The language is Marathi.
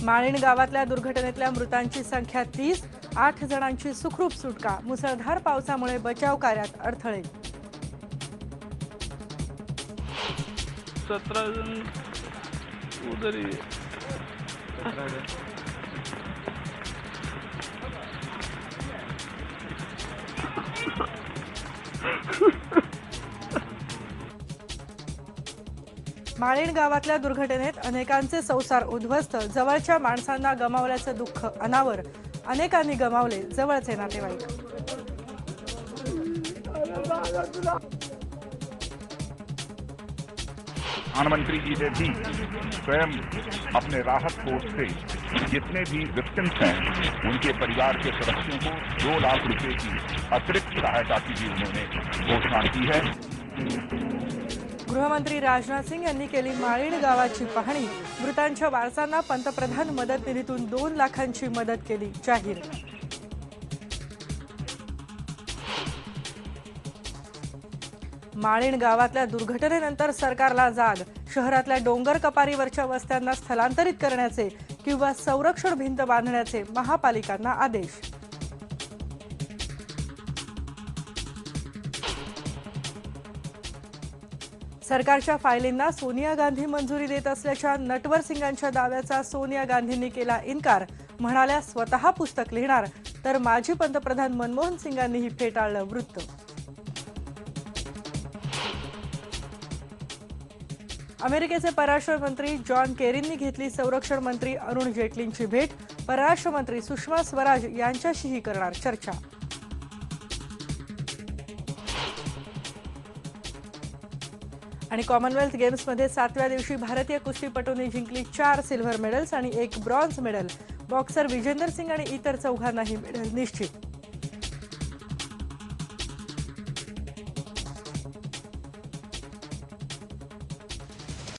माळीण गावातल्या दुर्घटनेतल्या मृतांची संख्या 30, 8 जणांची सुखरूप सुटका। मुसळधार पावसामुळे बचाव कार्यात अडथळे। 17 जन उधर ही माळीण गावातल्या दुर्घटनेत अनेकांचे संसार उद्ध्वस्त, जवळच्या माणसांना गमावल्याचं दुःख अनावर। अनेकांनी गमावले जवळचे नातेवाईक। प्रधानमंत्री जी ने भी स्वयं अपने राहत कोष से जितने भी विक्टिम्स हैं उनके परिवार के सदस्यों को 2 लाख रुपए की अतिरिक्त सहायता की भी उन्होंने घोषणा की है। गृहमंत्री राजनाथ सिंह यांनी केली माळीण गावाची पाहणी। मृतांच्या वारसांना पंतप्रधान मदत निधीतून 2 लाखांची मदत केली जाहीर। माळीण गावातल्या दुर्घटनेनंतर सरकारला जाग। शहरातल्या डोंगर कपारीवरच्या वस्त्यांना स्थलांतरित करण्याचे किंवा संरक्षण भिंत बांधण्याचे महापालिकांना आदेश। सरकारच्या फायलींना सोनिया गांधी मंजुरी देत असल्याच्या नटवर सिंगांच्या दाव्याचा सोनिया गांधींनी केला इन्कार। म्हणाल्या स्वतः पुस्तक लिहिणार, तर माजी पंतप्रधान मनमोहन सिंगांनीही फेटाळलं वृत्त। अमेरिकेचे परराष्ट्र मंत्री जॉन केरींनी घेतली संरक्षण मंत्री अरुण जेटलींची भेट। परराष्ट्र मंत्री सुषमा स्वराज यांच्याशीही करणार चर्चा। आणि कॉमनवेल्थ गेम्समध्ये 7व्या दिवशी भारतीय कुस्तीपटूंनी जिंकली 4 सिल्व्हर मेडल्स आणि 1 bronze medal. Boxer Vijender Singh आणि इतर 4 मेडल निश्चित।